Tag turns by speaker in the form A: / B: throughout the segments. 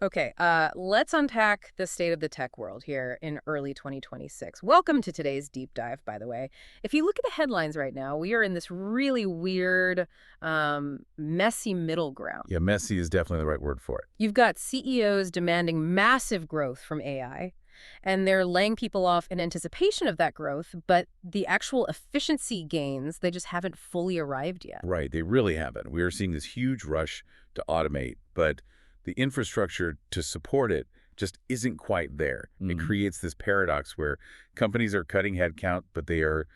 A: Okay, let's unpack the state of the tech world here in early 2026. Welcome to today's deep dive, by the way. If you look at the headlines right now, we are in this really weird, messy middle ground.
B: Yeah, messy is definitely the right word for it.
A: You've got CEOs demanding massive growth from AI, and they're laying people off in anticipation of that growth, but the actual efficiency gains, they just haven't fully arrived yet.
B: Right, they really haven't. We are seeing this huge rush to automate, but the infrastructure to support it just isn't quite there. It creates this paradox where companies are cutting headcount, but they are,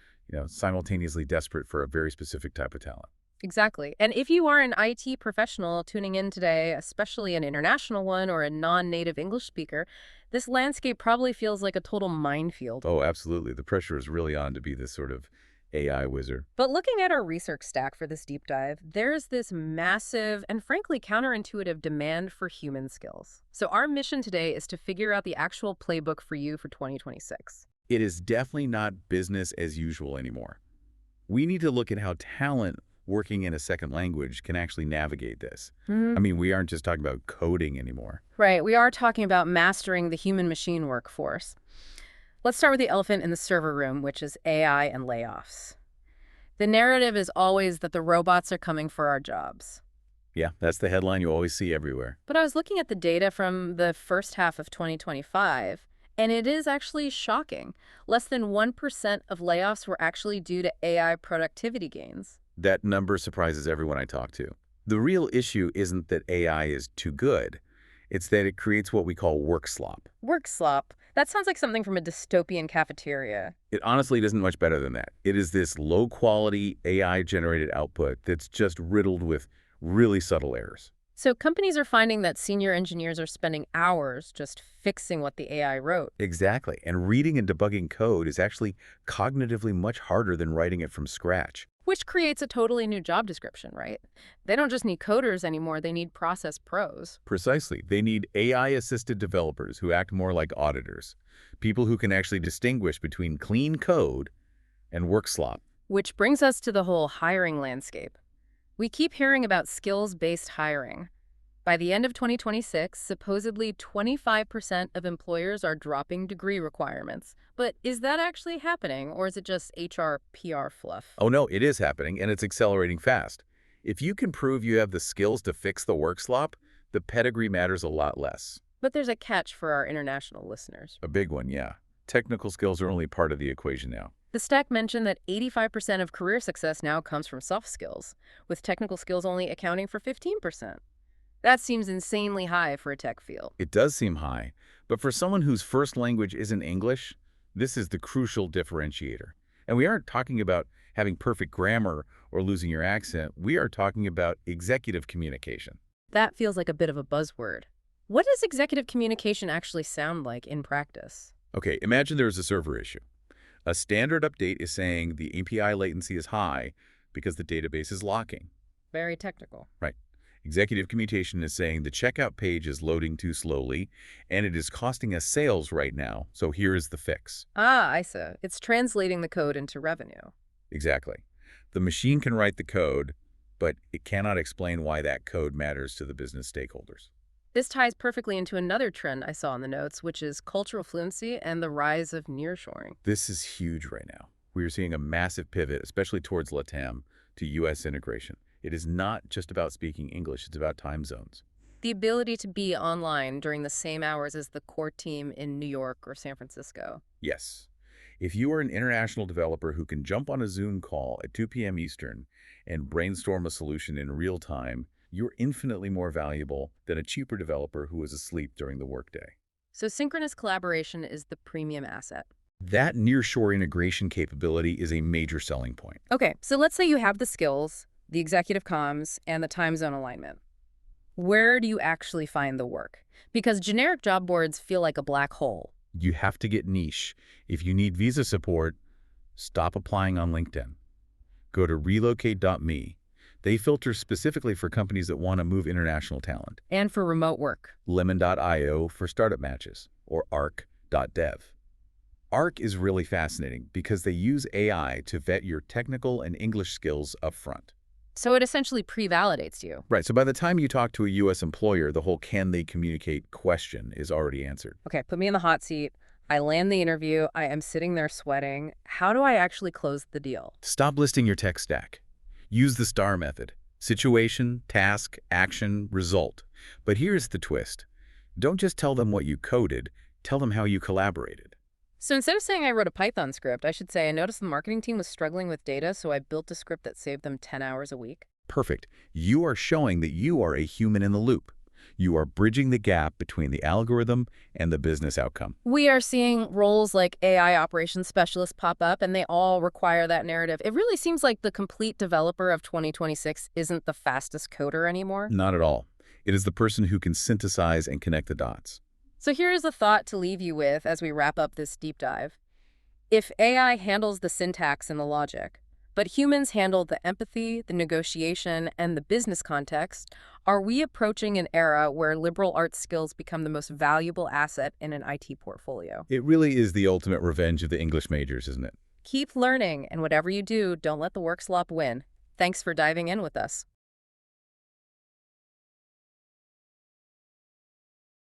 B: simultaneously desperate for a very specific type of talent.
A: Exactly. And if you are an IT professional tuning in today, especially an international one or a non-native English speaker, this landscape probably feels like a total minefield.
B: Oh, absolutely. The pressure is really on to be this sort of AI wizard.
A: But looking at our research stack for this deep dive, there's this massive and frankly counterintuitive demand for human skills. So our mission today is to figure out the actual playbook for you for 2026.
B: It is definitely not business as usual anymore. We need to look at how talent working in a second language can actually navigate this. I mean, we aren't just talking about coding anymore.
A: Right, we are talking about mastering the human-machine workforce. Let's start with the elephant in the server room, which is AI and layoffs. The narrative is always that the robots are coming for our jobs.
B: Yeah, that's the headline you always see everywhere.
A: But I was looking at the data from the first half of 2025, and it is actually shocking. Less than 1% of layoffs were actually due to AI productivity gains.
B: That number surprises everyone I talk to. The real issue isn't that AI is too good. It's that it creates what we call work slop.
A: Work slop. That sounds like something from a dystopian cafeteria.
B: It honestly isn't much better than that. It is this low-quality AI-generated output that's just riddled with really subtle errors.
A: So companies are finding that senior engineers are spending hours just fixing what the AI wrote.
B: Exactly. And reading and debugging code is actually cognitively much harder than writing it from scratch.
A: Which creates a totally new job description, right? They don't just need coders anymore, they need process pros.
B: Precisely. They need AI-assisted developers who act more like auditors, people who can actually distinguish between clean code and work slop.
A: Which brings us to the whole hiring landscape. We keep hearing about skills-based hiring. By the end of 2026, supposedly 25% of employers are dropping degree requirements. But is that actually happening, or is it just HR PR fluff?
B: Oh no, it is happening, and it's accelerating fast. If you can prove you have the skills to fix the work slop, the pedigree matters a lot less.
A: But there's a catch for our international listeners.
B: A big one, yeah. Technical skills are only part of the equation now.
A: The stack mentioned that 85% of career success now comes from soft skills, with technical skills only accounting for 15%. That seems insanely high for a tech field.
B: It does seem high, but for someone whose first language isn't English, this is the crucial differentiator. And we aren't talking about having perfect grammar or losing your accent. We are talking about executive communication.
A: That feels like a bit of a buzzword. What does executive communication actually sound like in practice?
B: Okay, imagine there's a server issue. A standard update is saying the API latency is high because the database is locking.
A: Very technical.
B: Right. Executive communication is saying the checkout page is loading too slowly, and it is costing us sales right now, so here is the fix.
A: Ah, ISA. It's translating the code into revenue.
B: Exactly. The machine can write the code, but it cannot explain why that code matters to the business stakeholders.
A: This ties perfectly into another trend I saw in the notes, which is cultural fluency and the rise of nearshoring.
B: This is huge right now. We are seeing a massive pivot, especially towards LATAM, to U.S. integration. It is not just about speaking English, it's about time zones.
A: The ability to be online during the same hours as the core team in New York or San Francisco.
B: Yes. If you are an international developer who can jump on a Zoom call at 2 p.m. Eastern and brainstorm a solution in real time, you're infinitely more valuable than a cheaper developer who is asleep during the workday.
A: So synchronous collaboration is the premium asset.
B: That nearshore integration capability is a major selling point.
A: Okay, so let's say you have the skills, the executive comms, and the time zone alignment. Where do you actually find the work? Because generic job boards feel like a black hole.
B: You have to get niche. If you need visa support, stop applying on LinkedIn. Go to relocate.me. They filter specifically for companies that want to move international talent.
A: And for remote work.
B: Lemon.io for startup matches, or arc.dev. Arc is really fascinating because they use AI to vet your technical and English skills up front.
A: So it essentially pre-validates you.
B: Right, so by the time you talk to a U.S. employer, the whole can they communicate question is already answered.
A: Okay, put me in the hot seat. I land the interview. I am sitting there sweating. How do I actually close the deal?
B: Stop listing your tech stack. Use the STAR method. Situation, task, action, result. But here's the twist. Don't just tell them what you coded, tell them how you collaborated.
A: So instead of saying I wrote a Python script, I should say I noticed the marketing team was struggling with data, so I built a script that saved them 10 hours a week.
B: Perfect. You are showing that you are a human in the loop. You are bridging the gap between the algorithm and the business outcome.
A: We are seeing roles like AI operations specialists pop up, and they all require that narrative. It really seems like the complete developer of 2026 isn't the fastest coder anymore.
B: Not at all. It is the person who can synthesize and connect the dots.
A: So here's a thought to leave you with as we wrap up this deep dive. If AI handles the syntax and the logic, but humans handle the empathy, the negotiation, and the business context, are we approaching an era where liberal arts skills become the most valuable asset in an IT portfolio?
B: It really is the ultimate revenge of the English majors, isn't it?
A: Keep learning, and whatever you do, don't let the work slop win. Thanks for diving in with us.